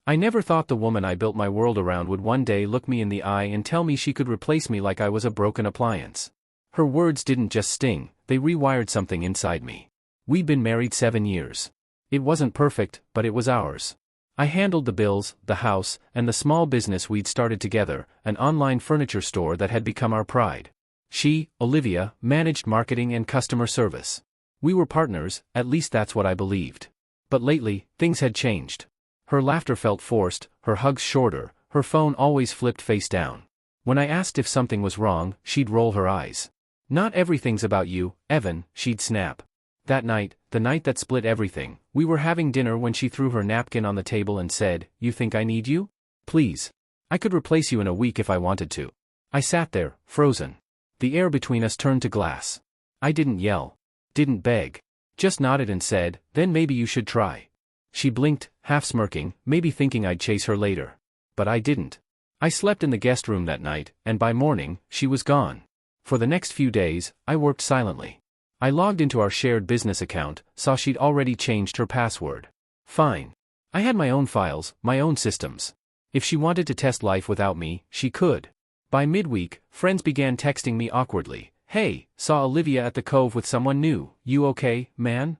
I never thought the woman I built my world around would one day look me in the eye and tell me she could replace me like I was a broken appliance. Her words didn't just sting, they rewired something inside me. We'd been married 7 years. It wasn't perfect, but it was ours. I handled the bills, the house, and the small business we'd started together, an online furniture store that had become our pride. She, Olivia, managed marketing and customer service. We were partners, at least that's what I believed. But lately, things had changed. Her laughter felt forced, her hugs shorter, her phone always flipped face down. When I asked if something was wrong, she'd roll her eyes. "Not everything's about you, Evan," she'd snap. That night, the night that split everything, we were having dinner when she threw her napkin on the table and said, "You think I need you? Please. I could replace you in a week if I wanted to." I sat there, frozen. The air between us turned to glass. I didn't yell. Didn't beg. Just nodded and said, "Then maybe you should try." She blinked, half smirking, maybe thinking I'd chase her later. But I didn't. I slept in the guest room that night, and by morning, she was gone. For the next few days, I worked silently. I logged into our shared business account, saw she'd already changed her password. Fine. I had my own files, my own systems. If she wanted to test life without me, she could. By midweek, friends began texting me awkwardly. "Hey, saw Olivia at the Cove with someone new, you okay, man?"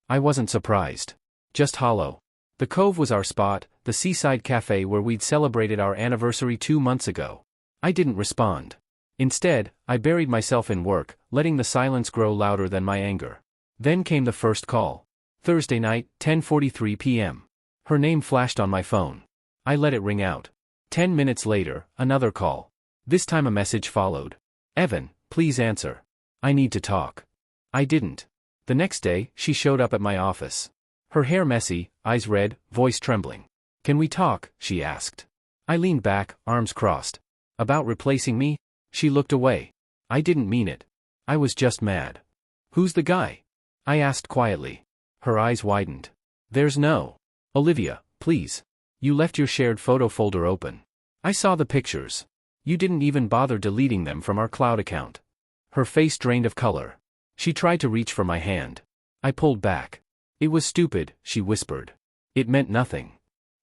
I wasn't surprised. Just hollow. The Cove was our spot, the seaside cafe where we'd celebrated our anniversary 2 months ago. I didn't respond. Instead, I buried myself in work, letting the silence grow louder than my anger. Then came the first call. Thursday night, 10:43 p.m. Her name flashed on my phone. I let it ring out. 10 minutes later, another call. This time a message followed. "Evan, please answer. I need to talk." I didn't. The next day, she showed up at my office. Her hair messy, eyes red, voice trembling. "Can we talk?" she asked. I leaned back, arms crossed. "About replacing me?" She looked away. I didn't mean it. I was just mad. "Who's the guy?" I asked quietly. Her eyes widened. "There's no. Olivia, please. You left your shared photo folder open. I saw the pictures. You didn't even bother deleting them from our cloud account." Her face drained of color. She tried to reach for my hand. I pulled back. "It was stupid," she whispered. "It meant nothing."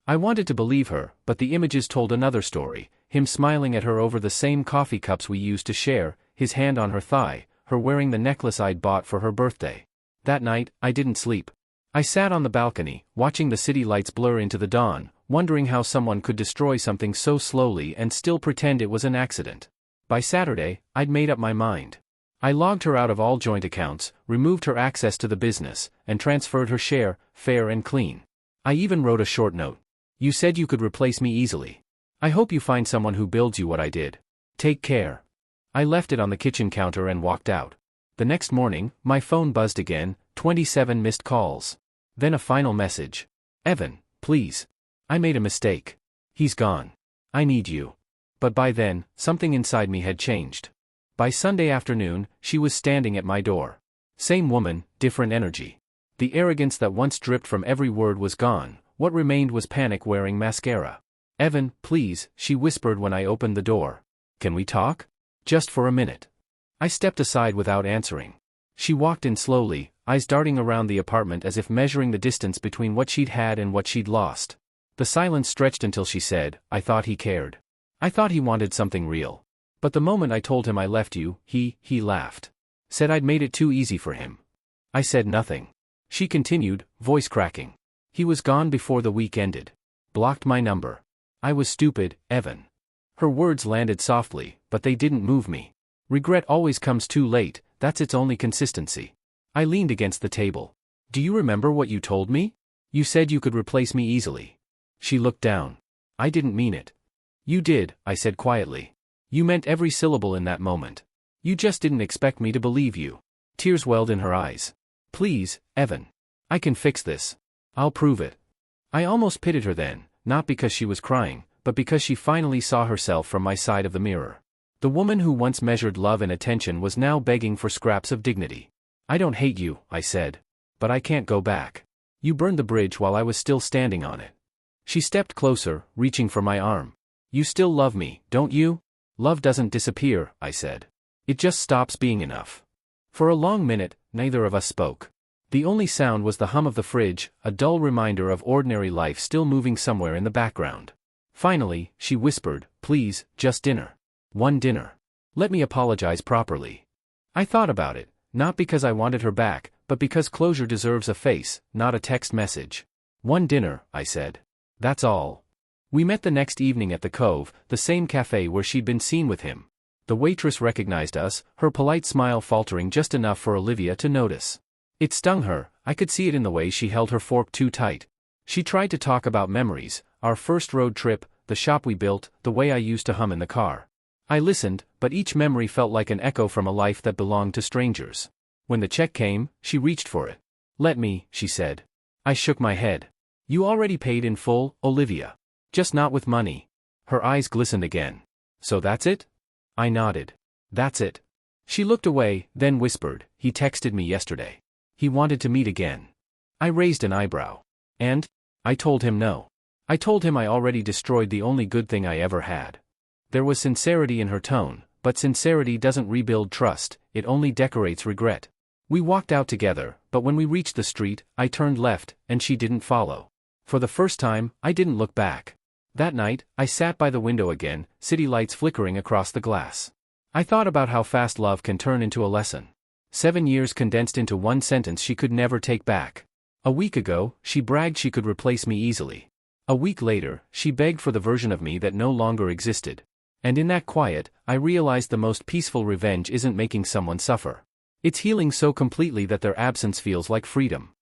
I wanted to believe her, but the images told another story. Him smiling at her over the same coffee cups we used to share, his hand on her thigh, her wearing the necklace I'd bought for her birthday. That night, I didn't sleep. I sat on the balcony, watching the city lights blur into the dawn, wondering how someone could destroy something so slowly and still pretend it was an accident. By Saturday, I'd made up my mind. I logged her out of all joint accounts, removed her access to the business, and transferred her share, fair and clean. I even wrote a short note. "You said you could replace me easily. I hope you find someone who builds you what I did. Take care." I left it on the kitchen counter and walked out. The next morning, my phone buzzed again, 27 missed calls. Then a final message. "Evan, please. I made a mistake. He's gone. I need you." But by then, something inside me had changed. By Sunday afternoon, she was standing at my door. Same woman, different energy. The arrogance that once dripped from every word was gone, what remained was panic wearing mascara. "Evan, please," she whispered when I opened the door. "Can we talk? Just for a minute." I stepped aside without answering. She walked in slowly, eyes darting around the apartment as if measuring the distance between what she'd had and what she'd lost. The silence stretched until she said, "I thought he cared. I thought he wanted something real. But the moment I told him I left you, he laughed. Said I'd made it too easy for him." I said nothing. She continued, voice cracking. "He was gone before the week ended. Blocked my number. I was stupid, Evan." Her words landed softly, but they didn't move me. Regret always comes too late, that's its only consistency. I leaned against the table. "Do you remember what you told me? You said you could replace me easily." She looked down. "I didn't mean it." "You did," I said quietly. "You meant every syllable in that moment. You just didn't expect me to believe you." Tears welled in her eyes. "Please, Evan. I can fix this. I'll prove it." I almost pitied her then, not because she was crying, but because she finally saw herself from my side of the mirror. The woman who once measured love and attention was now begging for scraps of dignity. "I don't hate you," I said. "But I can't go back. You burned the bridge while I was still standing on it." She stepped closer, reaching for my arm. "You still love me, don't you?" "Love doesn't disappear," I said. "It just stops being enough." For a long minute, neither of us spoke. The only sound was the hum of the fridge, a dull reminder of ordinary life still moving somewhere in the background. Finally, she whispered, "Please, just dinner. One dinner. Let me apologize properly." I thought about it, not because I wanted her back, but because closure deserves a face, not a text message. "One dinner," I said. "That's all." We met the next evening at the Cove, the same cafe where she'd been seen with him. The waitress recognized us, her polite smile faltering just enough for Olivia to notice. It stung her, I could see it in the way she held her fork too tight. She tried to talk about memories, our first road trip, the shop we built, the way I used to hum in the car. I listened, but each memory felt like an echo from a life that belonged to strangers. When the check came, she reached for it. "Let me," she said. I shook my head. "You already paid in full, Olivia. Just not with money." Her eyes glistened again. "So that's it?" I nodded. "That's it." She looked away, then whispered, "He texted me yesterday. He wanted to meet again." I raised an eyebrow. "And?" I told him no. I told him I already destroyed the only good thing I ever had. There was sincerity in her tone, but sincerity doesn't rebuild trust, it only decorates regret. We walked out together, but when we reached the street, I turned left, and she didn't follow. For the first time, I didn't look back. That night, I sat by the window again, city lights flickering across the glass. I thought about how fast love can turn into a lesson. 7 years condensed into one sentence she could never take back. A week ago, she bragged she could replace me easily. A week later, she begged for the version of me that no longer existed. And in that quiet, I realized the most peaceful revenge isn't making someone suffer. It's healing so completely that their absence feels like freedom.